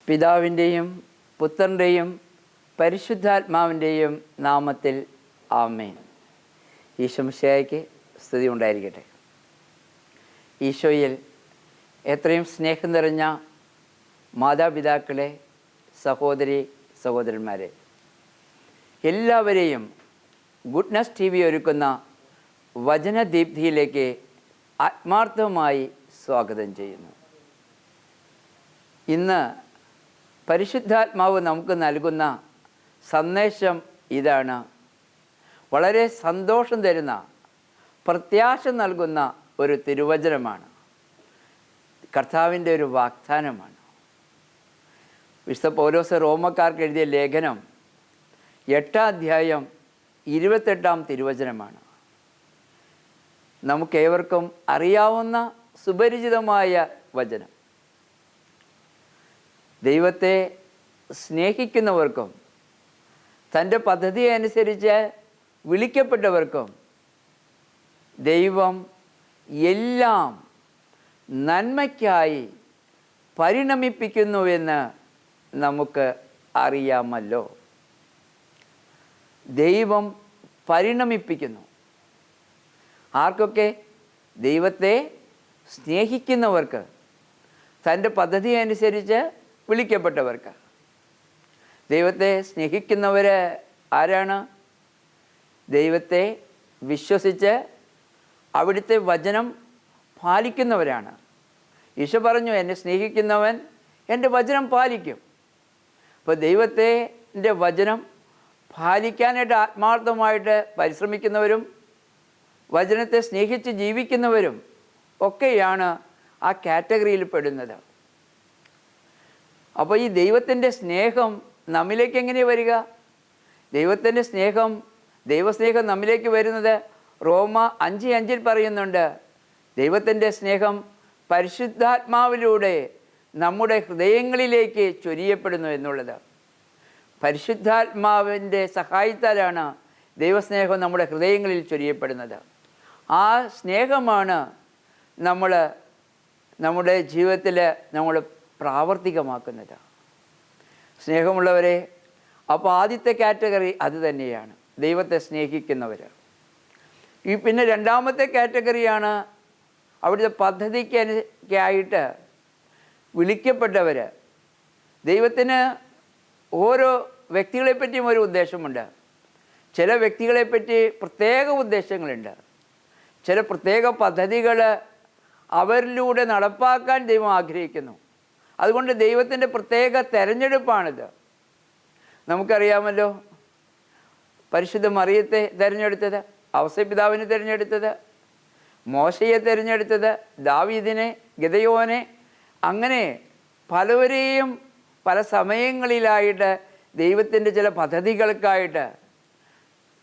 പിതാവിൻ്റെയും പുത്രൻ്റെയും പരിശുദ്ധാത്മാവിൻ്റെയും നാമത്തിൽ ആമേൻ. ഈശോ മിശിഹായ്ക്ക് സ്തുതി ഉണ്ടായിരിക്കട്ടെ. ഈശോയിൽ എത്രയും സ്നേഹം നിറഞ്ഞ മാതാപിതാക്കളെ, സഹോദരി സഹോദരന്മാരെ, എല്ലാവരെയും ഗുഡ്നസ് TV ഒരുക്കുന്ന വചനദീപ്തിയിലേക്ക് ആത്മാർത്ഥമായി സ്വാഗതം ചെയ്യുന്നു. ഇന്ന് പരിശുദ്ധാത്മാവ് നമുക്ക് നൽകുന്ന സന്ദേശം ഇതാണ്. വളരെ സന്തോഷം തരുന്ന, പ്രത്യാശ നൽകുന്ന ഒരു തിരുവചനമാണ്. കർത്താവിൻ്റെ ഒരു വാഗ്ദാനമാണ്. വിശുദ്ധ പൗലോസ് റോമക്കാർക്ക് എഴുതിയ ലേഖനം 8-ാം അധ്യായം 28-ാം തിരുവചനമാണ്. നമുക്കേവർക്കും അറിയാവുന്ന സുപരിചിതമായ വചനം. ദൈവത്തെ സ്നേഹിക്കുന്നവർക്കും തൻ്റെ പദ്ധതി അനുസരിച്ച് വിളിക്കപ്പെട്ടവർക്കും ദൈവം എല്ലാം നന്മയ്ക്കായി പരിണമിപ്പിക്കുന്നുവെന്ന് നമുക്ക് അറിയാമല്ലോ. ദൈവം പരിണമിപ്പിക്കുന്നു. ആർക്കൊക്കെ? ദൈവത്തെ സ്നേഹിക്കുന്നവർക്ക്, തൻ്റെ പദ്ധതി അനുസരിച്ച് വിളിക്കപ്പെട്ടവർക്ക്. ദൈവത്തെ സ്നേഹിക്കുന്നവർ ആരാണ്? ദൈവത്തെ വിശ്വസിച്ച് അവിടുത്തെ വചനം പാലിക്കുന്നവരാണ്. ഈശോ പറഞ്ഞു, എന്നെ സ്നേഹിക്കുന്നവൻ എൻ്റെ വചനം പാലിക്കും. അപ്പോൾ ദൈവത്തിൻ്റെ വചനം പാലിക്കാനായിട്ട് ആത്മാർത്ഥമായിട്ട് പരിശ്രമിക്കുന്നവരും വചനത്തെ സ്നേഹിച്ച് ജീവിക്കുന്നവരും ഒക്കെയാണ് ആ കാറ്റഗറിയിൽ പെടുന്നത്. അപ്പോൾ ഈ ദൈവത്തിൻ്റെ സ്നേഹം നമ്മിലേക്ക് എങ്ങനെയാണ് വരിക? ദൈവത്തിൻ്റെ സ്നേഹം, ദൈവസ്നേഹം നമ്മിലേക്ക് വരുന്നത് റോമ 5:5 പറയുന്നുണ്ട്. ദൈവത്തിൻ്റെ സ്നേഹം പരിശുദ്ധാത്മാവിലൂടെ നമ്മുടെ ഹൃദയങ്ങളിലേക്ക് ചൊരിയപ്പെടുന്നു എന്നുള്ളത്. പരിശുദ്ധാത്മാവിൻ്റെ സഹായത്താലാണ് ദൈവസ്നേഹം നമ്മുടെ ഹൃദയങ്ങളിൽ ചൊരിയപ്പെടുന്നത്. ആ സ്നേഹമാണ് നമ്മുടെ ജീവിതത്തിൽ നമ്മൾ പ്രാവർത്തികമാക്കുന്നത്. സ്നേഹമുള്ളവരെ, അപ്പോൾ ആദ്യത്തെ കാറ്റഗറി അത് തന്നെയാണ്, ദൈവത്തെ സ്നേഹിക്കുന്നവർ. പിന്നെ രണ്ടാമത്തെ കാറ്റഗറിയാണ് അവിടുത്തെ പദ്ധതിക്കായിട്ട് വിളിക്കപ്പെട്ടവർ. ദൈവത്തിന് ഓരോ വ്യക്തികളെപ്പറ്റിയും ഒരു ഉദ്ദേശമുണ്ട്. ചില വ്യക്തികളെപ്പറ്റി പ്രത്യേക ഉദ്ദേശങ്ങളുണ്ട്. ചില പ്രത്യേക പദ്ധതികൾ അവരിലൂടെ നടപ്പാക്കാൻ ദൈവം ആഗ്രഹിക്കുന്നു. അതുകൊണ്ട് ദൈവത്തിൻ്റെ പ്രത്യേക തെരഞ്ഞെടുപ്പാണിത്. നമുക്കറിയാമല്ലോ, പരിശുദ്ധ മറിയത്തെ തിരഞ്ഞെടുത്തത്, ഔസേപ്പിതാവിനെ തിരഞ്ഞെടുത്തത്, മോശയെ തിരഞ്ഞെടുത്തത്, ദാവീദിനെ, ഗിദെയോനെ, അങ്ങനെ പലവരെയും പല സമയങ്ങളിലായിട്ട് ദൈവത്തിൻ്റെ ചില പദ്ധതികൾക്കായിട്ട്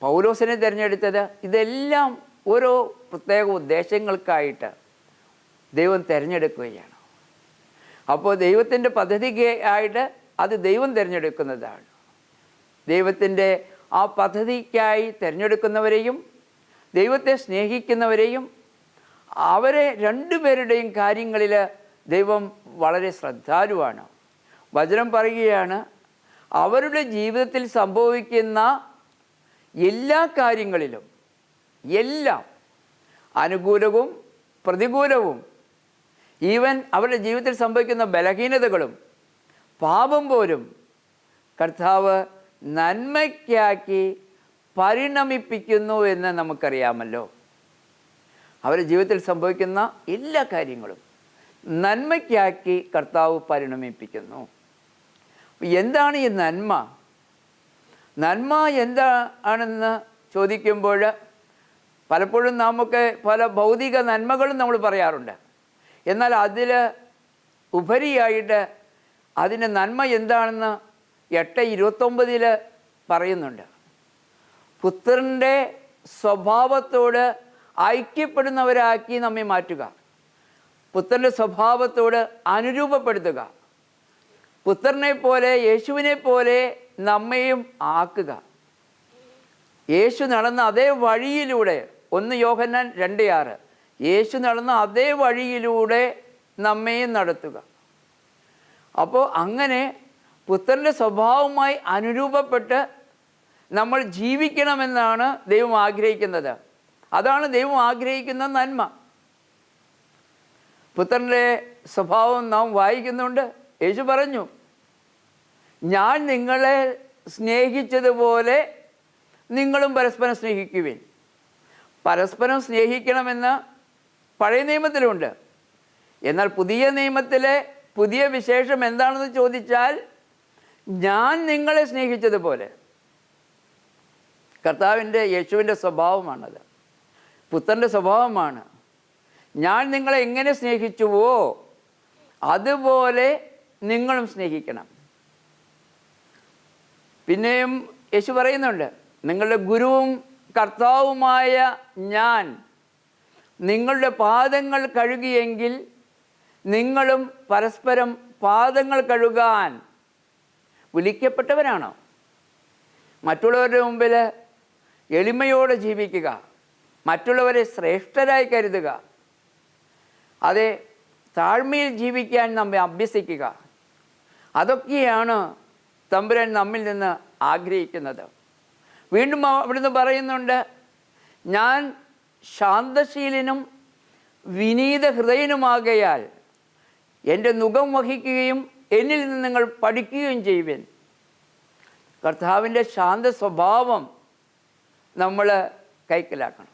പൗലോസിനെ തിരഞ്ഞെടുത്തത്. ഇതെല്ലാം ഓരോ പ്രത്യേക ഉദ്ദേശങ്ങൾക്കായിട്ട് ദൈവം തിരഞ്ഞെടുക്കുകയാണ്. അപ്പോൾ ദൈവത്തിൻ്റെ പദ്ധതിക്ക് ആയിട്ട് അത് ദൈവം തിരഞ്ഞെടുക്കുന്നതാണ്. ദൈവത്തിൻ്റെ ആ പദ്ധതിക്കായി തിരഞ്ഞെടുക്കുന്നവരെയും ദൈവത്തെ സ്നേഹിക്കുന്നവരെയും അവരെ രണ്ടുപേരുടെയും കാര്യങ്ങളിൽ ദൈവം വളരെ ശ്രദ്ധാലുവാണ്. വചനം പറയുകയാണ്, അവരുടെ ജീവിതത്തിൽ സംഭവിക്കുന്ന എല്ലാ കാര്യങ്ങളിലും, എല്ലാം അനുകൂലവും പ്രതികൂലവും, ഈവൻ അവരുടെ ജീവിതത്തിൽ സംഭവിക്കുന്ന ബലഹീനതകളും പാപം പോലും കർത്താവ് നന്മയ്ക്കാക്കി പരിണമിപ്പിക്കുന്നു എന്ന് നമുക്കറിയാമല്ലോ. അവരുടെ ജീവിതത്തിൽ സംഭവിക്കുന്ന എല്ലാ കാര്യങ്ങളും നന്മയ്ക്കാക്കി കർത്താവ് പരിണമിപ്പിക്കുന്നു. എന്താണ് ഈ നന്മ? നന്മ എന്താണെന്ന് ചോദിക്കുമ്പോൾ പലപ്പോഴും നമുക്ക് പല ഭൗതിക നന്മകളും നമ്മൾ പറയാറുണ്ട്. എന്നാൽ അതിൽ ഉപരിയായിട്ട് അതിൻ്റെ നന്മ എന്താണെന്ന് 8:29 പറയുന്നുണ്ട്. പുത്രൻ്റെ സ്വഭാവത്തോട് ഐക്യപ്പെടുന്നവരാക്കി നമ്മെ മാറ്റുക, പുത്രൻ്റെ സ്വഭാവത്തോട് അനുരൂപപ്പെടുത്തുക, പുത്രനെ പോലെ, യേശുവിനെ പോലെ നമ്മയും ആക്കുക. യേശു നടന്ന അതേ വഴിയിലൂടെ, 1 യോഹന്നാൻ 2:6, യേശു നടന്ന അതേ വഴിയിലൂടെ നമ്മയും നടത്തുക. അപ്പോൾ അങ്ങനെ പുത്രൻ്റെ സ്വഭാവവുമായി അനുരൂപപ്പെട്ട് നമ്മൾ ജീവിക്കണമെന്നാണ് ദൈവം ആഗ്രഹിക്കുന്നത്. അതാണ് ദൈവം ആഗ്രഹിക്കുന്ന നന്മ. പുത്രൻ്റെ സ്വഭാവം നാം വായിക്കുന്നുണ്ട്. യേശു പറഞ്ഞു, ഞാൻ നിങ്ങളെ സ്നേഹിച്ചതുപോലെ നിങ്ങളും പരസ്പരം സ്നേഹിക്കുവിൻ. പരസ്പരം സ്നേഹിക്കണമെന്ന് പഴയ നിയമത്തിലുണ്ട്. എന്നാൽ പുതിയ നിയമത്തിലെ പുതിയ വിശേഷം എന്താണെന്ന് ചോദിച്ചാൽ, ഞാൻ നിങ്ങളെ സ്നേഹിച്ചതുപോലെ. കർത്താവിൻ്റെ യേശുവിൻ്റെ സ്വഭാവമാണത്, പുത്രൻ്റെ സ്വഭാവമാണ്. ഞാൻ നിങ്ങളെ എങ്ങനെ സ്നേഹിച്ചുവോ അതുപോലെ നിങ്ങളും സ്നേഹിക്കണം. പിന്നെയും യേശു പറയുന്നുണ്ട്, നിങ്ങളുടെ ഗുരുവും കർത്താവുമായ ഞാൻ നിങ്ങളുടെ പാദങ്ങൾ കഴുകിയെങ്കിൽ നിങ്ങളും പരസ്പരം പാദങ്ങൾ കഴുകാൻ വിളിക്കപ്പെട്ടവരാണോ? മറ്റുള്ളവരുടെ മുമ്പിൽ എളിമയോടെ ജീവിക്കുക, മറ്റുള്ളവരെ ശ്രേഷ്ഠരായി കരുതുക, അതെ, താഴ്മയിൽ ജീവിക്കാൻ നമ്മെ അഭ്യസിക്കുക. അതൊക്കെയാണ് തമ്പുരാൻ നമ്മിൽ നിന്ന് ആഗ്രഹിക്കുന്നത്. വീണ്ടും അവിടുന്ന് പറയുന്നുണ്ട്, ഞാൻ ശാന്തശീലനും വിനീത ഹൃദയനുമാകയാൽ എൻ്റെ നുകം വഹിക്കുകയും എന്നിൽ നിന്ന് നിങ്ങൾ പഠിക്കുകയും ചെയ്യുവിൻ. കർത്താവിൻ്റെ ശാന്ത സ്വഭാവം നമ്മൾ കൈക്കലാക്കണം.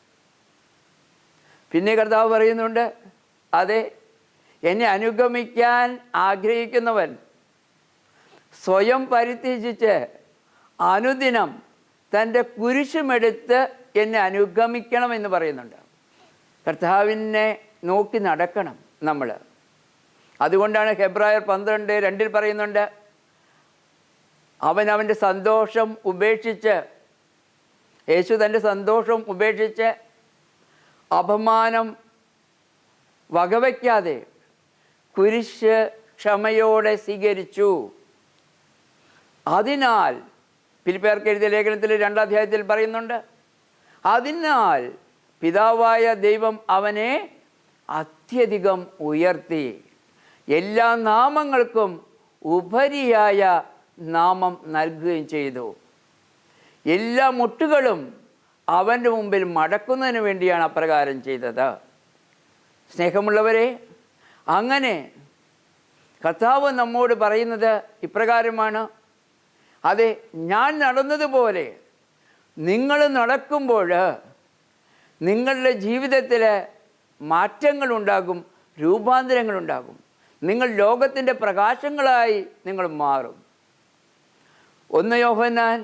പിന്നെ കർത്താവ് പറയുന്നുണ്ട്, അതെ, എന്നെ അനുഗമിക്കാൻ ആഗ്രഹിക്കുന്നവൻ സ്വയം പരിത്യജിച്ച് അനുദിനം തൻ്റെ കുരിശുമെടുത്ത് എന്നെ അനുഗമിക്കണമെന്ന് പറയുന്നുണ്ട്. കർത്താവിനെ നോക്കി നടക്കണം നമ്മൾ. അതുകൊണ്ടാണ് ഹെബ്രായർ 12:2 പറയുന്നുണ്ട്, അവൻ്റെ സന്തോഷം ഉപേക്ഷിച്ച്, യേശു തൻ്റെ സന്തോഷം ഉപേക്ഷിച്ച് അപമാനം വകവയ്ക്കാതെ കുരിശ് ക്ഷമയോടെ സ്വീകരിച്ചു. അതിനാൽ ഫിലിപ്പിയർക്ക് എഴുതിയ ലേഖനത്തിൽ 2-ാം അധ്യായത്തിൽ പറയുന്നുണ്ട്, അതിനാൽ പിതാവായ ദൈവം അവനെ അത്യധികം ഉയർത്തി എല്ലാ നാമങ്ങൾക്കും ഉപരിയായ നാമം നൽകുകയും ചെയ്തു. എല്ലാ മുട്ടുകളും അവൻ്റെ മുമ്പിൽ മടക്കുന്നതിന് വേണ്ടിയാണ് അപ്രകാരം ചെയ്തത്. സ്നേഹമുള്ളവരെ, അങ്ങനെ കർത്താവ് നമ്മോട് പറയുന്നത് ഇപ്രകാരമാണ്, അതെ, ഞാൻ നടന്നതുപോലെ നിങ്ങൾ നടക്കുമ്പോൾ നിങ്ങളുടെ ജീവിതത്തിൽ മാറ്റങ്ങളുണ്ടാകും, രൂപാന്തരങ്ങളുണ്ടാകും. നിങ്ങൾ ലോകത്തിൻ്റെ പ്രകാശങ്ങളായി നിങ്ങൾ മാറും. 1 യോഹന്നാൻ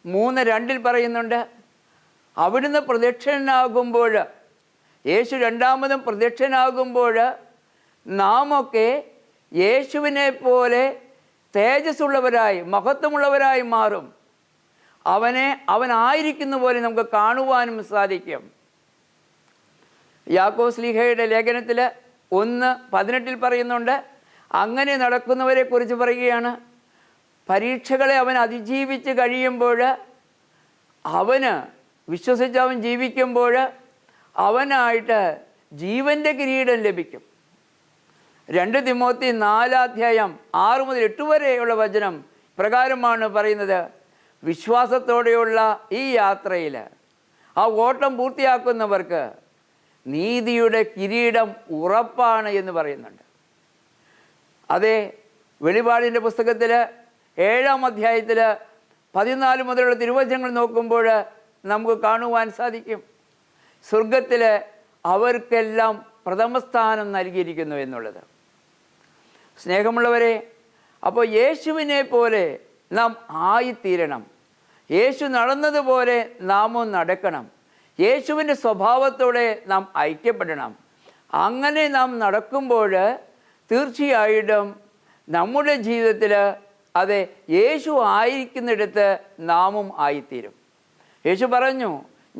3:2 പറയുന്നുണ്ട്, അവിടുന്ന് പ്രത്യക്ഷനാകുമ്പോൾ, യേശു രണ്ടാമതും പ്രത്യക്ഷനാകുമ്പോൾ നാമൊക്കെ യേശുവിനെ പോലെ തേജസ്സുള്ളവരായി മഹത്വമുള്ളവരായി മാറും. അവനായിരിക്കുന്ന പോലെ നമുക്ക് കാണുവാനും സാധിക്കും. യാക്കോബ് ശ്ലീഹയുടെ ലേഖനത്തിൽ 1:18 പറയുന്നുണ്ട്, അങ്ങനെ നടക്കുന്നവരെ കുറിച്ച് പറയുകയാണ്, പരീക്ഷകളെ അവൻ അതിജീവിച്ച് കഴിയുമ്പോൾ, അവന് വിശ്വസിച്ച് അവൻ ജീവിക്കുമ്പോൾ അവനായിട്ട് ജീവൻ്റെ കിരീടം ലഭിക്കും. 2 തിമോത്തി 4:6-8 വരെയുള്ള വചനം പ്രകാരമാണ് പറയുന്നത്, വിശ്വാസത്തോടെയുള്ള ഈ യാത്രയിൽ ആ ഓട്ടം പൂർത്തിയാക്കുന്നവർക്ക് നീതിയുടെ കിരീടം ഉറപ്പാണ് എന്ന് പറയുന്നുണ്ട്. അതെ, വെളിപാടിൻ്റെ പുസ്തകത്തിൽ 7-ാം അധ്യായത്തിൽ 14 മുതലുള്ള തിരുവചനങ്ങൾ നോക്കുമ്പോൾ നമുക്ക് കാണുവാൻ സാധിക്കും, സ്വർഗത്തിൽ അവർക്കെല്ലാം പ്രഥമസ്ഥാനം നൽകിയിരിക്കുന്നു എന്നുള്ളത്. സ്നേഹമുള്ളവരെ, അപ്പോൾ യേശുവിനെ പോലെ നാം ആയിത്തീരണം. യേശു നടന്നതുപോലെ നാമും നടക്കണം. യേശുവിൻ്റെ സ്വഭാവത്തോടെ നാം ഐക്യപ്പെടണം. അങ്ങനെ നാം നടക്കുമ്പോൾ തീർച്ചയായിട്ടും നമ്മുടെ ജീവിതത്തിൽ അതെ യേശു ആയിരിക്കുന്നിടത്ത് നാമും ആയിത്തീരും. യേശു പറഞ്ഞു,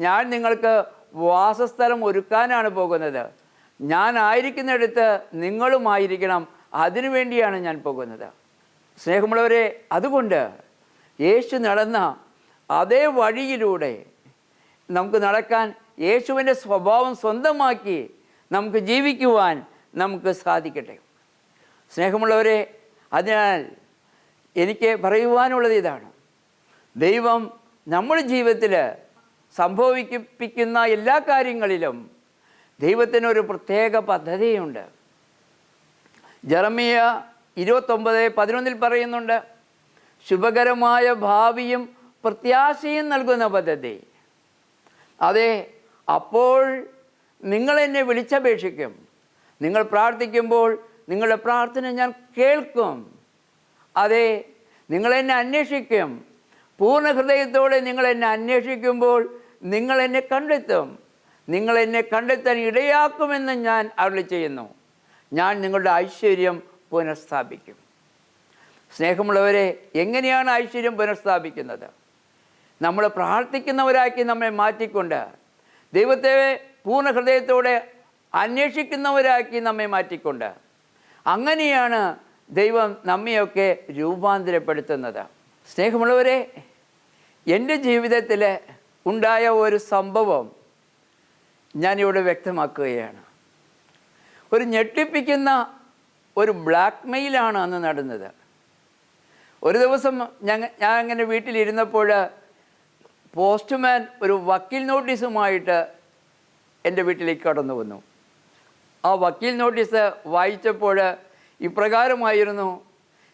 ഞാൻ നിങ്ങൾക്ക് വാസസ്ഥലം ഒരുക്കാനാണ് പോകുന്നത്. ഞാൻ ആയിരിക്കുന്നിടത്ത് നിങ്ങളുമായിരിക്കണം, അതിനുവേണ്ടിയാണ് ഞാൻ പോകുന്നത്. സ്നേഹമുള്ളവരെ, അതുകൊണ്ട് യേശു നടന്ന അതേ വഴിയിലൂടെ നമുക്ക് നടക്കാൻ, യേശുവിൻ്റെ സ്വഭാവം സ്വന്തമാക്കി നമുക്ക് ജീവിക്കുവാൻ നമുക്ക് സാധിക്കട്ടെ. സ്നേഹമുള്ളവരെ, അതിനാൽ എനിക്ക് പറയുവാനുള്ളത് ഇതാണ്. ദൈവം നമ്മുടെ ജീവിതത്തിൽ സംഭവിപ്പിക്കുന്ന എല്ലാ കാര്യങ്ങളിലും ദൈവത്തിനൊരു പ്രത്യേക പദ്ധതിയുണ്ട്. ജെറമ്യ 29:11 പറയുന്നുണ്ട്, ശുഭകരമായ ഭാവിയും പ്രത്യാശയും നൽകുന്ന പദ്ധതി. അതെ, അപ്പോൾ നിങ്ങളെന്നെ വിളിച്ചപേക്ഷിക്കും. നിങ്ങൾ പ്രാർത്ഥിക്കുമ്പോൾ നിങ്ങളുടെ പ്രാർത്ഥന ഞാൻ കേൾക്കും. അതെ, നിങ്ങളെന്നെ അന്വേഷിക്കും. പൂർണ്ണ ഹൃദയത്തോടെ നിങ്ങളെന്നെ അന്വേഷിക്കുമ്പോൾ നിങ്ങളെന്നെ കണ്ടെത്തും. നിങ്ങളെന്നെ കണ്ടെത്താൻ ഇടയാക്കുമെന്ന് ഞാൻ അരുളി ചെയ്യുന്നു. ഞാൻ നിങ്ങളുടെ ഐശ്വര്യം പുനഃസ്ഥാപിക്കും. സ്നേഹമുള്ളവരെ, എങ്ങനെയാണ് ഐശ്വര്യം പുനഃസ്ഥാപിക്കുന്നത്? നമ്മൾ പ്രാർത്ഥിക്കുന്നവരാക്കി നമ്മെ മാറ്റിക്കൊണ്ട്, ദൈവത്തെ പൂർണ്ണ ഹൃദയത്തോടെ അന്വേഷിക്കുന്നവരാക്കി നമ്മെ മാറ്റിക്കൊണ്ട്, അങ്ങനെയാണ് ദൈവം നമ്മയൊക്കെ രൂപാന്തരപ്പെടുത്തുന്നത്. സ്നേഹമുള്ളവരെ, എൻ്റെ ജീവിതത്തിൽ ഉണ്ടായ ഒരു സംഭവം ഞാനിവിടെ വ്യക്തമാക്കുകയാണ്. ഒരു ഞെട്ടിപ്പിക്കുന്ന ഒരു ബ്ലാക്ക് മെയിലാണ് അന്ന് നടന്നത്. ഒരു ദിവസം ഞാൻ അങ്ങനെ വീട്ടിലിരുന്നപ്പോൾ പോസ്റ്റ്മാൻ ഒരു വക്കീൽ നോട്ടീസുമായിട്ട് എൻ്റെ വീട്ടിലേക്ക് കടന്നു വന്നു. ആ വക്കീൽ നോട്ടീസ് വായിച്ചപ്പോൾ ഇപ്രകാരമായിരുന്നു,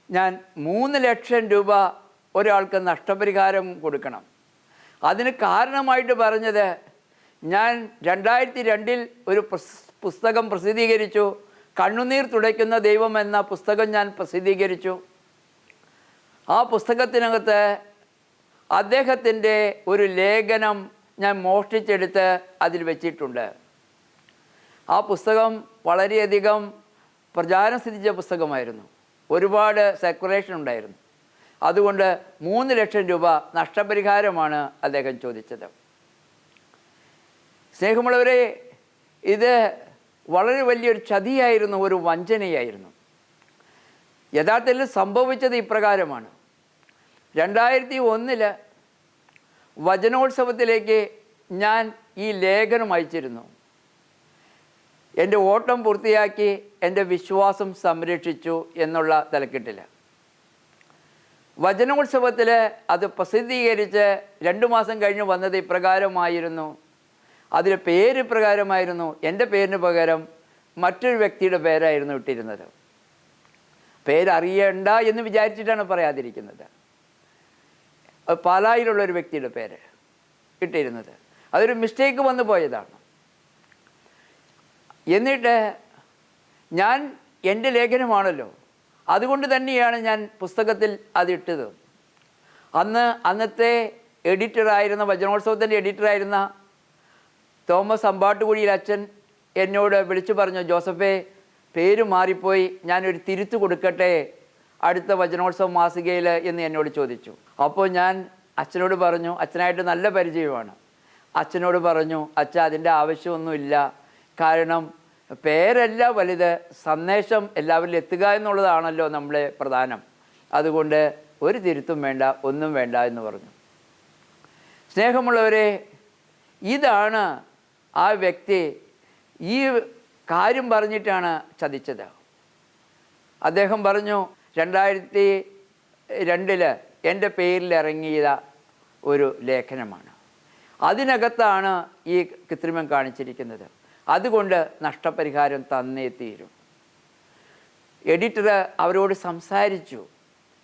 ഞാൻ 3 ലക്ഷം രൂപ ഒരാൾക്ക് നഷ്ടപരിഹാരം കൊടുക്കണം. അതിന് കാരണമായിട്ട് പറഞ്ഞത്, ഞാൻ 2002 ഒരു പുസ്തകം പ്രസിദ്ധീകരിച്ചു. കണ്ണുനീർ തുടയ്ക്കുന്ന ദൈവം എന്ന പുസ്തകം ഞാൻ പ്രസിദ്ധീകരിച്ചു. ആ പുസ്തകത്തിനകത്ത് അദ്ദേഹത്തിൻ്റെ ഒരു ലേഖനം ഞാൻ മോഷ്ടിച്ചെടുത്ത് അതിൽ വെച്ചിട്ടുണ്ട്. ആ പുസ്തകം വളരെയധികം പ്രചാരം സിദ്ധിച്ച പുസ്തകമായിരുന്നു. ഒരുപാട് സർക്കുലേഷൻ ഉണ്ടായിരുന്നു. അതുകൊണ്ട് 3 ലക്ഷം രൂപ നഷ്ടപരിഹാരമാണ് അദ്ദേഹം ചോദിച്ചത്. സ്നേഹമുള്ളവരെ, ഇത് വളരെ വലിയൊരു ചതിയായിരുന്നു, ഒരു വഞ്ചനയായിരുന്നു. യഥാർത്ഥത്തിൽ സംഭവിച്ചത് ഇപ്രകാരമാണ്. 2001 വചനോത്സവത്തിലേക്ക് ഞാൻ ഈ ലേഖനം അയച്ചിരുന്നു. എൻ്റെ ഓട്ടം പൂർത്തിയാക്കി, എൻ്റെ വിശ്വാസം സംരക്ഷിച്ചു എന്നുള്ള തലക്കെട്ടിൽ വചനോത്സവത്തിൽ അത് പ്രസിദ്ധീകരിച്ച് 2 മാസം കഴിഞ്ഞ് വന്നത് ഇപ്രകാരമായിരുന്നു. അതിലെ പേര് പ്രകാരമായിരുന്നു, എൻ്റെ പേരിന് പകരം മറ്റൊരു വ്യക്തിയുടെ പേരായിരുന്നു ഇട്ടിരുന്നത്. പേരറിയണ്ട എന്ന് വിചാരിച്ചിട്ടാണ് പറയാതിരിക്കുന്നത്. പാലായിലുള്ളൊരു വ്യക്തിയുടെ പേര് ഇട്ടിരുന്നത്. അതൊരു മിസ്റ്റേക്ക് വന്നു പോയതാണ്. എന്നിട്ട് ഞാൻ എൻ്റെ ലേഖനമാണല്ലോ, അതുകൊണ്ട് തന്നെയാണ് ഞാൻ പുസ്തകത്തിൽ അതിട്ടത്. അന്നത്തെ എഡിറ്ററായിരുന്ന, വചനോത്സവത്തിൻ്റെ എഡിറ്ററായിരുന്ന തോമസ് അമ്പാട്ടുകുഴിയിൽ അച്ഛൻ എന്നോട് വിളിച്ചു പറഞ്ഞു, ജോസഫേ, പേര് മാറിപ്പോയി, ഞാനൊരു തിരുത്ത് കൊടുക്കട്ടെ അടുത്ത വചനോത്സവ മാസികയിൽ എന്ന് എന്നോട് ചോദിച്ചു. അപ്പോൾ ഞാൻ അച്ഛനോട് പറഞ്ഞു, അച്ഛനായിട്ട് നല്ല പരിചയമാണ്. അച്ഛനോട് പറഞ്ഞു, അച്ഛാ, അതിൻ്റെ ആവശ്യമൊന്നുമില്ല. കാരണം പേരല്ല വലുത്, സന്ദേശം എല്ലാവരിലും എത്തുക എന്നുള്ളതാണല്ലോ നമ്മളെ പ്രധാനം. അതുകൊണ്ട് ഒരു തിരുത്തും വേണ്ട, ഒന്നും വേണ്ട എന്ന് പറഞ്ഞു. സ്നേഹമുള്ളവരെ, ഇതാണ് ആ വ്യക്തി ഈ കാര്യം പറഞ്ഞിട്ടാണ് ചതിച്ചത്. അദ്ദേഹം പറഞ്ഞു, 2002 എൻ്റെ പേരിൽ ഇറങ്ങിയ ഒരു ലേഖനമാണ്, അതിനകത്താണ് ഈ കൃത്രിമം കാണിച്ചിരിക്കുന്നത്. അതുകൊണ്ട് നഷ്ടപരിഹാരം തന്നേ തീരും. എഡിറ്റർ അവരോട് സംസാരിച്ചു,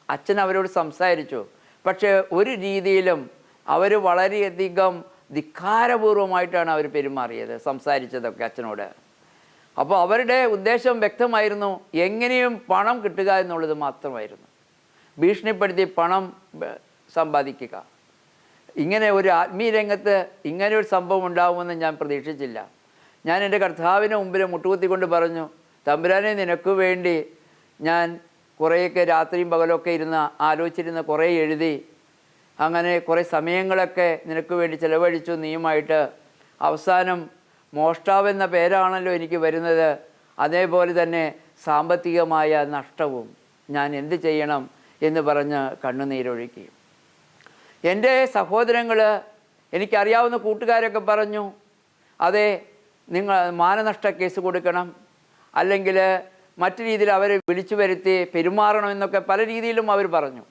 അച്ഛൻ അവരോട് സംസാരിച്ചു. പക്ഷേ ഒരു രീതിയിലും അവർ വളരെയധികം ധിക്കാരപൂർവമായിട്ടാണ് അവർ പെരുമാറിയത്, സംസാരിച്ചതൊക്കെ അച്ഛനോട്. അപ്പോൾ അവരുടെ ഉദ്ദേശം വ്യക്തമായിരുന്നു, എങ്ങനെയും പണം കിട്ടുക എന്നുള്ളത് മാത്രമായിരുന്നു. ഭീഷണിപ്പെടുത്തി പണം സമ്പാദിക്കുക. ഇങ്ങനെ ഒരു ആത്മീയ രംഗത്ത് ഇങ്ങനെ ഒരു സംഭവം ഉണ്ടാകുമെന്ന് ഞാൻ പ്രതീക്ഷിച്ചില്ല. ഞാൻ എൻ്റെ കർത്താവിന് മുമ്പിൽ മുട്ടുകുത്തിക്കൊണ്ട് പറഞ്ഞു, തമ്പുരാനെ, നിനക്ക് വേണ്ടി ഞാൻ കുറേയൊക്കെ രാത്രിയും പകലൊക്കെ ഇരുന്ന് ആലോചിച്ചിരുന്ന് കുറേ എഴുതി, അങ്ങനെ കുറേ സമയങ്ങളൊക്കെ നിനക്ക് വേണ്ടി ചിലവഴിച്ചു നീയുമായിട്ട്. അവസാനം മോഷ്ടാവെന്ന പേരാണല്ലോ എനിക്ക് വരുന്നത്, അതേപോലെ തന്നെ സാമ്പത്തികമായ നഷ്ടവും. ഞാൻ എന്ത് ചെയ്യണം എന്ന് പറഞ്ഞ് കണ്ണുനീരൊഴുക്കി. എൻ്റെ സഹോദരങ്ങൾ, എനിക്കറിയാവുന്ന കൂട്ടുകാരൊക്കെ പറഞ്ഞു, അതെ, നിങ്ങൾ മാനനഷ്ട കേസ് കൊടുക്കണം, അല്ലെങ്കിൽ മറ്റു രീതിയിൽ അവരെ വിളിച്ചു വരുത്തി പെരുമാറണമെന്നൊക്കെ പല രീതിയിലും അവർ പറഞ്ഞു.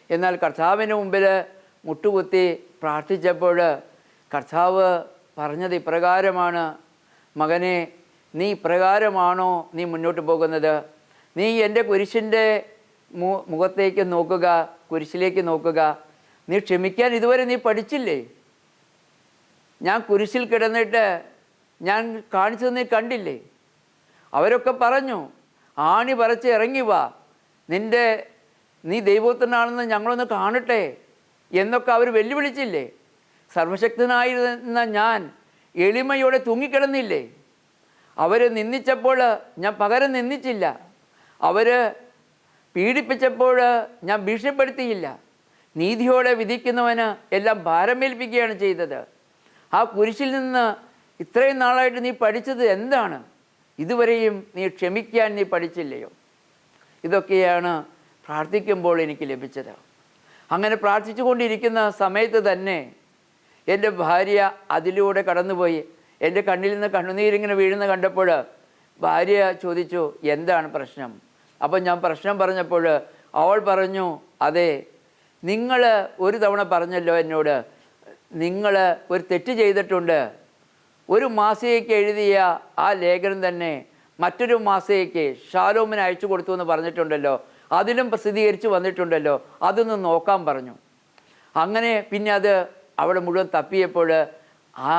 എന്നാൽ കർത്താവിന് മുമ്പിൽ മുട്ടുകുത്തി പ്രാർത്ഥിച്ചപ്പോൾ കർത്താവ് പറഞ്ഞത് ഇപ്രകാരമാണ്: മകനെ, നീ ഇപ്രകാരമാണോ നീ മുന്നോട്ട് പോകുന്നത്? നീ എൻ്റെ കുരിശിൻ്റെ മുഖത്തേക്ക് നോക്കുക, കുരിശിലേക്ക് നോക്കുക. നീ ക്ഷമിക്കാൻ ഇതുവരെ നീ പഠിച്ചില്ലേ? ഞാൻ കുരിശിൽ കിടന്നിട്ട് ഞാൻ കാണിച്ചത് നീ കണ്ടില്ലേ? അവരൊക്കെ പറഞ്ഞു, ആണി പറിച്ച് ഇറങ്ങി വാ, നീ ദൈവത്തിനാണെന്ന് ഞങ്ങളൊന്ന് കാണട്ടെ എന്നൊക്കെ അവർ വെല്ലുവിളിച്ചില്ലേ? സർവശക്തനായിരുന്ന ഞാൻ എളിമയോടെ തൂങ്ങിക്കിടന്നില്ലേ? അവർ നിന്ദിച്ചപ്പോൾ ഞാൻ പകരം നിന്ദിച്ചില്ല. അവർ പീഡിപ്പിച്ചപ്പോൾ ഞാൻ ഭീഷണിപ്പെടുത്തിയില്ല. നീതിയോടെ വിധിക്കുന്നവന് എല്ലാം ഭാരമേൽപ്പിക്കുകയാണ് ചെയ്തത്. ആ കുരിശിൽ നിന്ന് ഇത്രയും നാളായിട്ട് നീ പഠിച്ചത് എന്താണ്? ഇതുവരെയും നീ ക്ഷമിക്കാൻ നീ പഠിച്ചില്ലയോ? ഇതൊക്കെയാണ് പ്രാർത്ഥിക്കുമ്പോൾ എനിക്ക് ലഭിച്ചത്. അങ്ങനെ പ്രാർത്ഥിച്ചു കൊണ്ടിരിക്കുന്ന സമയത്ത് തന്നെ എൻ്റെ ഭാര്യ അതിലൂടെ കടന്നുപോയി. എൻ്റെ കണ്ണിൽ നിന്ന് കണ്ണുനീരിങ്ങനെ വീഴുന്ന കണ്ടപ്പോൾ ഭാര്യ ചോദിച്ചു, എന്താണ് പ്രശ്നം? അപ്പം ഞാൻ പ്രശ്നം പറഞ്ഞപ്പോൾ അവൾ പറഞ്ഞു, അതെ, നിങ്ങൾ ഒരു തവണ പറഞ്ഞല്ലോ എന്നോട്, നിങ്ങൾ ഒരു തെറ്റ് ചെയ്തിട്ടുണ്ട്. ഒരു മാസികയ്ക്ക് എഴുതിയ ആ ലേഖനം തന്നെ മറ്റൊരു മാസികയ്ക്ക് ഷാലോമിന് അയച്ചു കൊടുത്തു എന്ന് പറഞ്ഞിട്ടുണ്ടല്ലോ, അതിലും പ്രസിദ്ധീകരിച്ച് വന്നിട്ടുണ്ടല്ലോ, അതൊന്ന് നോക്കാൻ പറഞ്ഞു. അങ്ങനെ പിന്നെ അത് അവിടെ മുഴുവൻ തപ്പിയപ്പോൾ ആ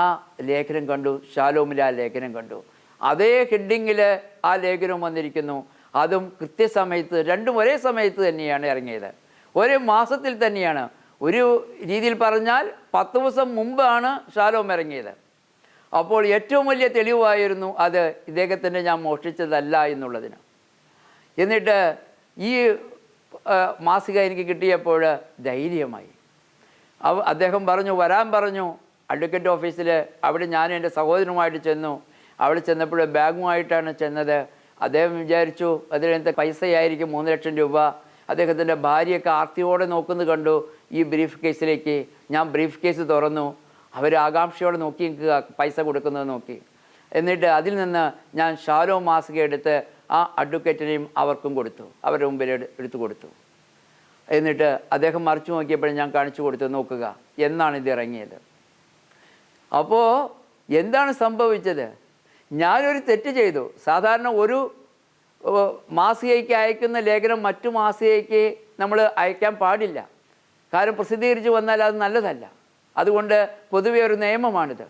ലേഖനം കണ്ടു, ഷാലോമിൽ ആ ലേഖനം കണ്ടു. അതേ ഹെഡിങ്ങിൽ ആ ലേഖനം വന്നിരിക്കുന്നു. അതും കൃത്യസമയത്ത്, രണ്ടും ഒരേ സമയത്ത് തന്നെയാണ് ഇറങ്ങിയത്, ഒരേ മാസത്തിൽ തന്നെയാണ്. ഒരു രീതിയിൽ പറഞ്ഞാൽ 10 ദിവസം മുമ്പാണ് ഷാലോം ഇറങ്ങിയത്. അപ്പോൾ ഏറ്റവും വലിയ തെളിവായിരുന്നു അത് ഇദ്ദേഹത്തിൻ്റെ ഞാൻ മോഷ്ടിച്ചതല്ല എന്നുള്ളതിന്. എന്നിട്ട് ഈ മാസിക എനിക്ക് കിട്ടിയപ്പോൾ ധൈര്യമായി. അദ്ദേഹം പറഞ്ഞു, വരാൻ പറഞ്ഞു അഡ്വക്കേറ്റ് ഓഫീസിൽ. അവിടെ ഞാൻ എൻ്റെ സഹോദരനുമായിട്ട് ചെന്നു. അവിടെ ചെന്നപ്പോൾ ബാഗുമായിട്ടാണ് ചെന്നത്. അദ്ദേഹം വിചാരിച്ചു അതിനകത്ത് പൈസയായിരിക്കും 3 ലക്ഷം രൂപ. അദ്ദേഹത്തിൻ്റെ ഭാര്യയൊക്കെ ആർത്തിയോടെ നോക്കുന്നത് കണ്ടു ഈ ബ്രീഫ് കേസിലേക്ക്. ഞാൻ ബ്രീഫ് കേസ് തുറന്നു. അവർ ആകാംക്ഷയോടെ നോക്കി നിൽക്കുക, പൈസ കൊടുക്കുന്നത് നോക്കി. എന്നിട്ട് അതിൽ നിന്ന് ഞാൻ ഷാലോം മാസിക എടുത്ത് ആ അഡ്വക്കേറ്റിനെയും അവർക്കും കൊടുത്തു, അവരുടെ മുമ്പിൽ എടുത്തു കൊടുത്തു. എന്നിട്ട് അദ്ദേഹം മറിച്ചു നോക്കിയപ്പോഴും ഞാൻ കാണിച്ചു കൊടുത്തു, നോക്കുക എന്നാണ് ഇത് ഇറങ്ങിയത്. അപ്പോൾ എന്താണ് സംഭവിച്ചത്? ഞാനൊരു തെറ്റ് ചെയ്തു. സാധാരണ ഒരു മാസികയ്ക്ക് അയക്കുന്ന ലേഖനം മറ്റു മാസികയ്ക്ക് നമ്മൾ അയക്കാൻ പാടില്ല. കാരണം പ്രസിദ്ധീകരിച്ച് വന്നാൽ അത് നല്ലതല്ല. അതുകൊണ്ട് പൊതുവെ ഒരു നിയമമാണിത്.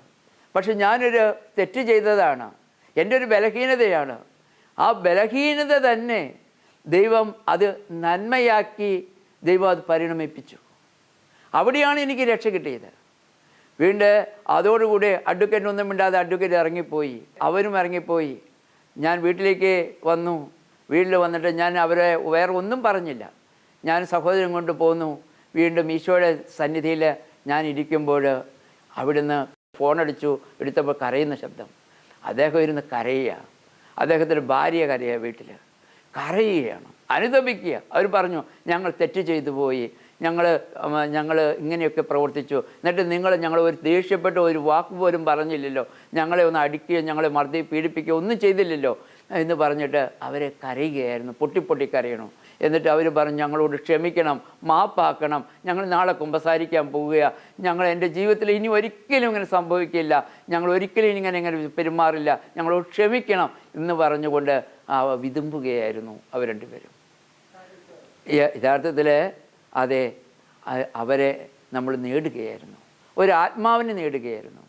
പക്ഷെ ഞാനൊരു തെറ്റ് ചെയ്തതാണ്, എൻ്റെ ഒരു ബലഹീനതയാണ്. ആ ബലഹീനത തന്നെ ദൈവം അത് നന്മയാക്കി ദൈവം അത് പരിണമിപ്പിച്ചു. അവിടെയാണ് എനിക്ക് രക്ഷ കിട്ടിയത്. വീണ്ടും അതോടുകൂടി അഡ്വക്കേറ്റ് ഒന്നും മിണ്ടാതെ അഡ്വക്കേറ്റ് ഇറങ്ങിപ്പോയി, അവരും ഇറങ്ങിപ്പോയി. ഞാൻ വീട്ടിലേക്ക് വന്നു. വീട്ടിൽ വന്നിട്ട് ഞാൻ അവരെ വേറെ ഒന്നും പറഞ്ഞില്ല. ഞാൻ സഹോദരൻ കൊണ്ട് പോന്നു. വീണ്ടും ഈശോയുടെ സന്നിധിയിൽ ഞാൻ ഇരിക്കുമ്പോൾ അവിടുന്ന് ഫോണടിച്ചു. എടുത്തപ്പോൾ കരയുന്ന ശബ്ദം. അദ്ദേഹം ഇരുന്ന് കരയുക, അദ്ദേഹത്തിൻ്റെ ഭാര്യ കരയുക, വീട്ടിൽ കരയുകയാണ്, അനുതപിക്കുക. അവർ പറഞ്ഞു, ഞങ്ങൾ തെറ്റ് ചെയ്തു പോയി, ഞങ്ങൾ ഇങ്ങനെയൊക്കെ പ്രവർത്തിച്ചു. എന്നിട്ട് ഞങ്ങൾ ഒരു ദേഷ്യപ്പെട്ട് ഒരു വാക്ക് പോലും പറഞ്ഞില്ലല്ലോ, ഞങ്ങളെ ഒന്ന് അടിക്കുകയോ ഞങ്ങളെ പീഡിപ്പിക്കുകയോ ഒന്നും ചെയ്തില്ലല്ലോ എന്ന് പറഞ്ഞിട്ട് അവരെ കരയുകയായിരുന്നു, പൊട്ടി കരയണം. എന്നിട്ട് അവർ പറഞ്ഞു, ഞങ്ങളോട് ക്ഷമിക്കണം, മാപ്പാക്കണം, ഞങ്ങൾ നാളെ കുമ്പസാരിക്കാൻ പോവുക, എൻ്റെ ജീവിതത്തിൽ ഇനി ഒരിക്കലും ഇങ്ങനെ സംഭവിക്കില്ല, ഞങ്ങൾ ഒരിക്കലും ഇങ്ങനെ പെരുമാറില്ല, ഞങ്ങളോട് ക്ഷമിക്കണം എന്ന് പറഞ്ഞുകൊണ്ട് വിതുമ്പുകയായിരുന്നു അവർ രണ്ടുപേരും. യഥാർത്ഥത്തിൽ അതെ, അവരെ നമ്മൾ നേടുകയായിരുന്നു, ഒരു ആത്മാവിനെ നേടുകയായിരുന്നു,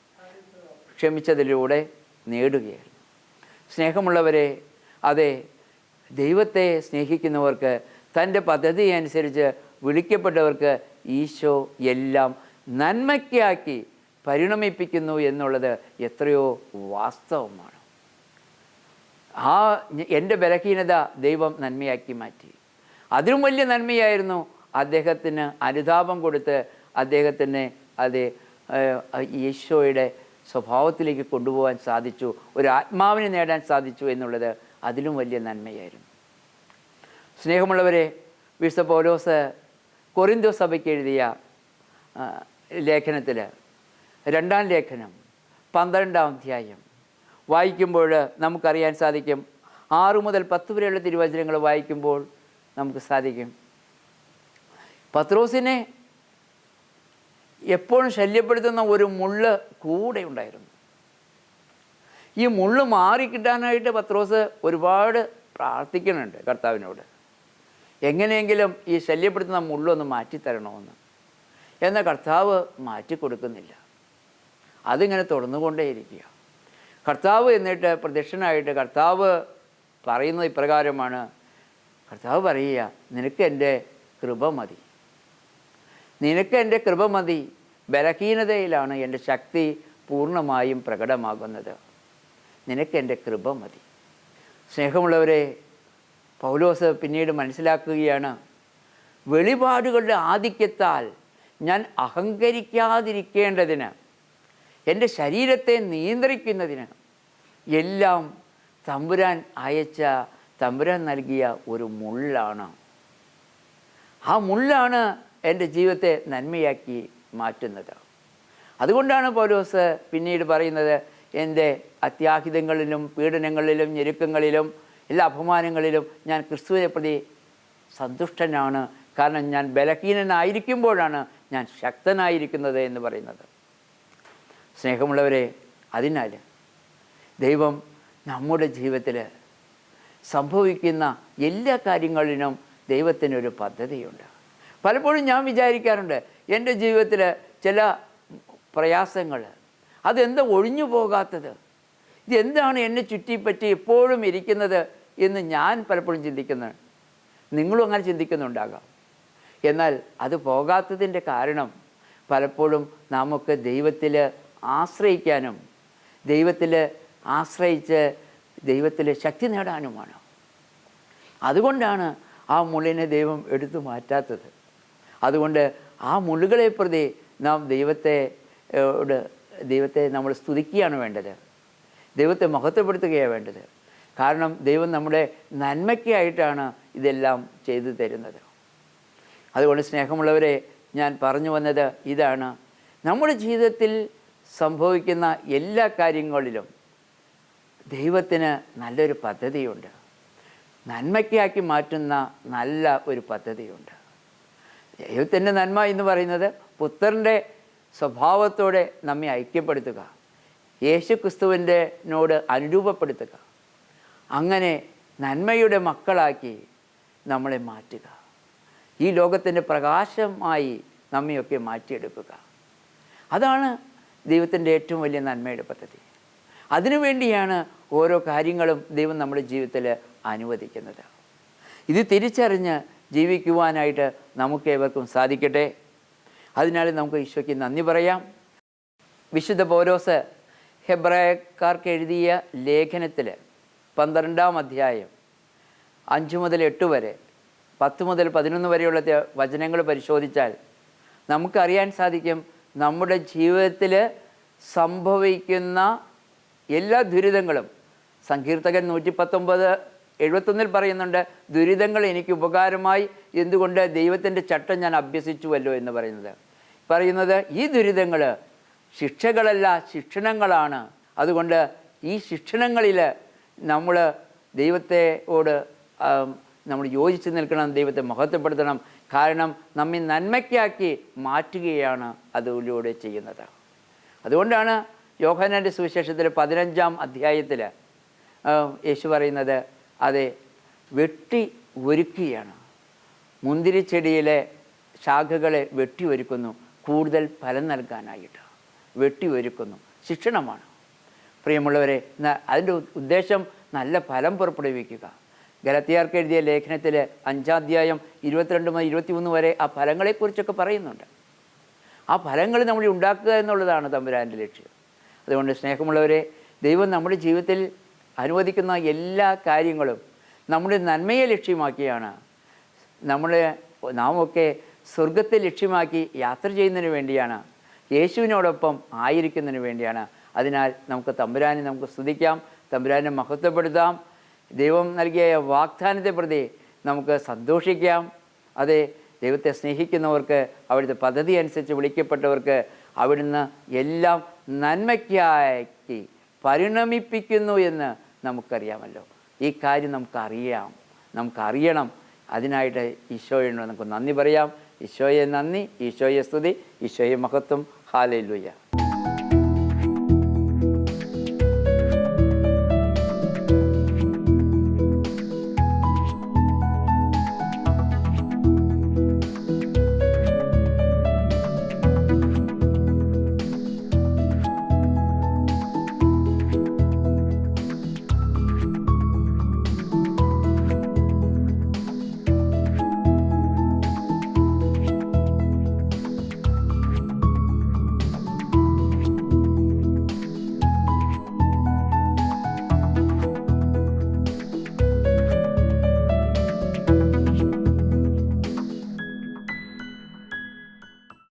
ക്ഷമിച്ചതിലൂടെ നേടുകയായിരുന്നു. സ്നേഹമുള്ളവരെ, അതെ, ദൈവത്തെ സ്നേഹിക്കുന്നവർക്ക്, തൻ്റെ പദ്ധതി അനുസരിച്ച് വിളിക്കപ്പെട്ടവർക്ക് ഈശോ എല്ലാം നന്മയ്ക്കാക്കി പരിണമിപ്പിക്കുന്നു എന്നുള്ളത് എത്രയോ വാസ്തവമാണ്. എൻ്റെ ബലഹീനത ദൈവം നന്മയാക്കി മാറ്റി. അതിലും വലിയ നന്മയായിരുന്നു അദ്ദേഹത്തിന് അനുതാപം കൊടുത്ത് അദ്ദേഹത്തിന് ഈശോയുടെ സ്വഭാവത്തിലേക്ക് കൊണ്ടുപോകാൻ സാധിച്ചു, ഒരു ആത്മാവിനെ നേടാൻ സാധിച്ചു എന്നുള്ളത് അതിലും വലിയ നന്മയായിരുന്നു. സ്നേഹമുള്ളവരെ, വിശുദ്ധ പൗലോസ് കൊരിന്ത്യർ സഭയ്ക്ക് എഴുതിയ ലേഖനത്തിൽ 2-ാം ലേഖനം 12-ാം അധ്യായം വായിക്കുമ്പോൾ നമുക്കറിയാൻ സാധിക്കും, 6 മുതൽ 10 വരെയുള്ള തിരുവചനങ്ങൾ വായിക്കുമ്പോൾ നമുക്ക് സാധിക്കും, പത്രോസിനെ എപ്പോഴും ശല്യപ്പെടുത്തുന്ന ഒരു മുള്ള് കൂടെ ഉണ്ടായിരുന്നു. ഈ മുള്ള് മാറിക്കിട്ടാനായിട്ട് പത്രോസ് ഒരുപാട് പ്രാർത്ഥിക്കുന്നുണ്ട് കർത്താവിനോട്, എങ്ങനെയെങ്കിലും ഈ ശല്യപ്പെടുത്തുന്ന മുള്ളൊന്ന് മാറ്റിത്തരണമെന്ന്. എന്നാൽ കർത്താവ് മാറ്റിക്കൊടുക്കുന്നില്ല. അതിങ്ങനെ തുടർന്നുകൊണ്ടേയിരിക്കുക. കർത്താവ് എന്നിട്ട് പ്രത്യക്ഷനായിട്ട് കർത്താവ് പറയുന്നത് ഇപ്രകാരമാണ്. കർത്താവ് പറയുക, നിനക്ക് എൻ്റെ കൃപ മതി, നിനക്ക് എൻ്റെ കൃപ മതി, ബലഹീനതയിലാണ് എൻ്റെ ശക്തി പൂർണ്ണമായും പ്രകടമാകുന്നത്, നിനക്ക് എൻ്റെ കൃപ മതി. സ്നേഹമുള്ളവരെ, പൗലോസ് പിന്നീട് മനസ്സിലാക്കുകയാണ്, വെളിപാടുകളുടെ ആധിക്യത്താൽ ഞാൻ അഹങ്കരിക്കാതിരിക്കേണ്ടതിന്, എൻ്റെ ശരീരത്തെ നിയന്ത്രിക്കുന്നതിന് എല്ലാം തമ്പുരാൻ നൽകിയ ഒരു മുള്ളാണ്. ആ മുള്ളാണ് എൻ്റെ ജീവിതത്തെ നന്മയാക്കി മാറ്റുന്നത്. അതുകൊണ്ടാണ് പൗലോസ് പിന്നീട് പറയുന്നത്, എൻ്റെ അത്യാഹിതങ്ങളിലും പീഡനങ്ങളിലും ഞെരുക്കങ്ങളിലും എല്ലാ അപമാനങ്ങളിലും ഞാൻ ക്രിസ്തുവിനെ പ്രതി സന്തുഷ്ടനാണ്, കാരണം ഞാൻ ബലഹീനനായിരിക്കുമ്പോഴാണ് ഞാൻ ശക്തനായിരിക്കുന്നത് എന്ന് പറയുന്നത്. സ്നേഹമുള്ളവരെ, അതിനാൽ ദൈവം നമ്മുടെ ജീവിതത്തിൽ സംഭവിക്കുന്ന എല്ലാ കാര്യങ്ങളിലും ദൈവത്തിനൊരു പദ്ധതിയുണ്ട്. പലപ്പോഴും ഞാൻ വിചാരിക്കാറുണ്ട്, എൻ്റെ ജീവിതത്തിൽ ചില പ്രയാസങ്ങൾ അതെന്താ ഒഴിഞ്ഞു പോകാത്തത്, ഇതെന്താണ് എന്നെ ചുറ്റിപ്പറ്റി എപ്പോഴും ഇരിക്കുന്നത് എന്ന് ഞാൻ പലപ്പോഴും ചിന്തിക്കുന്നുണ്ട്. നിങ്ങളും അങ്ങനെ ചിന്തിക്കുന്നുണ്ടാകാം. എന്നാൽ അത് പോകാത്തതിൻ്റെ കാരണം പലപ്പോഴും നമുക്ക് ദൈവത്തിൽ ആശ്രയിക്കാനും ദൈവത്തിൽ ആശ്രയിച്ച് ദൈവത്തിൽ ശക്തി നേടാനുമാണ്. അതുകൊണ്ടാണ് ആ മുള്ളിനെ ദൈവം എടുത്തു മാറ്റാത്തത്. അതുകൊണ്ട് ആ മുള്ളുകളെ പ്രതി നാം ദൈവത്തെ നമ്മൾ സ്തുതിക്കുകയാണ് വേണ്ടത്, ദൈവത്തെ മഹത്വപ്പെടുത്തുകയാണ് വേണ്ടത്. കാരണം ദൈവം നമ്മുടെ നന്മയ്ക്കായിട്ടാണ് ഇതെല്ലാം ചെയ്തു തരുന്നത്. അതുകൊണ്ട് സ്നേഹമുള്ളവരെ, ഞാൻ പറഞ്ഞു വന്നത് ഇതാണ്, നമ്മുടെ ജീവിതത്തിൽ സംഭവിക്കുന്ന എല്ലാ കാര്യങ്ങളിലും ദൈവത്തിന് നല്ലൊരു പദ്ധതിയുണ്ട്, നന്മയ്ക്കാക്കി മാറ്റുന്ന നല്ല ഒരു പദ്ധതിയുണ്ട്. ദൈവത്തിൻ്റെ നന്മ എന്ന് പറയുന്നത് പുത്രൻ്റെ സ്വഭാവത്തോടെ നമ്മെ ഐക്യപ്പെടുത്തുക, യേശു ക്രിസ്തുവിൻ്റെ നോട് അനുരൂപപ്പെടുത്തുക, അങ്ങനെ നന്മയുടെ മക്കളാക്കി നമ്മളെ മാറ്റുക, ഈ ലോകത്തിൻ്റെ പ്രകാശമായി നമ്മയൊക്കെ മാറ്റിയെടുക്കുക. അതാണ് ദൈവത്തിൻ്റെ ഏറ്റവും വലിയ നന്മയുടെ പദ്ധതി. അതിനുവേണ്ടിയാണ് ഓരോ കാര്യങ്ങളും ദൈവം നമ്മുടെ ജീവിതത്തിൽ അനുവദിക്കുന്നത്. ഇത് തിരിച്ചറിഞ്ഞ് ജീവിക്കുവാനായിട്ട് നമുക്കേവർക്കും സാധിക്കട്ടെ. അതിനാൽ നമുക്ക് ഈശോയ്ക്ക് നന്ദി പറയാം. വിശുദ്ധ പൗലോസ് ഹെബ്രായക്കാർക്ക് എഴുതിയ ലേഖനത്തിൽ 12-ാം അധ്യായം 5 മുതൽ 8 വരെ 10 മുതൽ 11 വരെയുള്ള വചനങ്ങൾ പരിശോധിച്ചാൽ നമുക്കറിയാൻ സാധിക്കും, നമ്മുടെ ജീവിതത്തിൽ സംഭവിക്കുന്ന എല്ലാ ദുരിതങ്ങളും. സങ്കീർത്തകൻ 119:71 പറയുന്നുണ്ട്, ദുരിതങ്ങൾ എനിക്ക് ഉപകാരമായി, എന്തുകൊണ്ട് ദൈവത്തിൻ്റെ ചട്ടം ഞാൻ അഭ്യസിച്ചുവല്ലോ എന്ന് പറയുന്നത് ഈ ദുരിതങ്ങൾ ശിക്ഷകളല്ല, ശിക്ഷണങ്ങളാണ്. അതുകൊണ്ട് ഈ ശിക്ഷണങ്ങളിൽ നമ്മൾ ദൈവത്തോട് നമ്മൾ യോജിച്ച് നിൽക്കണം, ദൈവത്തെ മഹത്വപ്പെടുത്തണം. കാരണം നമ്മെ നന്മയ്ക്കാക്കി മാറ്റുകയാണ് അതിലൂടെ ചെയ്യുന്നത്. അതുകൊണ്ടാണ് യോഹന്നാൻ്റെ സുവിശേഷത്തിൽ 15-ാം അധ്യായത്തിൽ യേശു പറയുന്നത്, അതെ, വെട്ടി ഒരുക്കുകയാണ്, മുന്തിരിച്ചെടിയിലെ ശാഖകളെ വെട്ടി ഒരുക്കുന്നു, കൂടുതൽ ഫലം നൽകാനായിട്ട് വെട്ടി ഒരുക്കുന്നു. ശിക്ഷണമാണ് പ്രിയമുള്ളവരെ. അതിൻ്റെ ഉദ്ദേശം നല്ല ഫലം പുറപ്പെടുവിക്കുക. ഗലാത്യർക്ക് എഴുതിയ ലേഖനത്തിൽ 5-ാം അധ്യായം 22 മുതൽ 23 വരെ ആ ഫലങ്ങളെക്കുറിച്ചൊക്കെ പറയുന്നുണ്ട്. ആ ഫലങ്ങൾ നമ്മൾ ഉണ്ടാക്കുക എന്നുള്ളതാണ് തമ്പുരാൻ്റെ ലക്ഷ്യം. അതുകൊണ്ട് സ്നേഹമുള്ളവരെ, ദൈവം നമ്മുടെ ജീവിതത്തിൽ അനുവദിക്കുന്ന എല്ലാ കാര്യങ്ങളും നമ്മുടെ നന്മയെ ലക്ഷ്യമാക്കിയാണ്. നാമൊക്കെ സ്വർഗത്തെ ലക്ഷ്യമാക്കി യാത്ര ചെയ്യുന്നതിന് വേണ്ടിയാണ്, യേശുവിനോടൊപ്പം ആയിരിക്കുന്നതിന് വേണ്ടിയാണ്. അതിനാൽ നമുക്ക് തമ്പുരാനെ നമുക്ക് സ്തുതിക്കാം, തമ്പുരാനെ മഹത്വപ്പെടുത്താം. ദൈവം നൽകിയ വാഗ്ദാനത്തെ പ്രതി നമുക്ക് സന്തോഷിക്കാം. അതെ, ദൈവത്തെ സ്നേഹിക്കുന്നവർക്ക്, അവിടുത്തെ പദ്ധതി അനുസരിച്ച് വിളിക്കപ്പെട്ടവർക്ക് അവിടുന്ന് എല്ലാം നന്മയ്ക്കാക്കി പരിണമിപ്പിക്കുന്നു എന്ന് നമുക്കറിയാമല്ലോ. ഈ കാര്യം നമുക്കറിയണം. അതിനായിട്ട് ഈശോയോട് നമുക്ക് നന്ദി പറയാം. ഈശോയെ നന്ദി, ഈശോയെ സ്തുതി, ഈശോയെ മഹത്വം. ഹല്ലേലൂയ.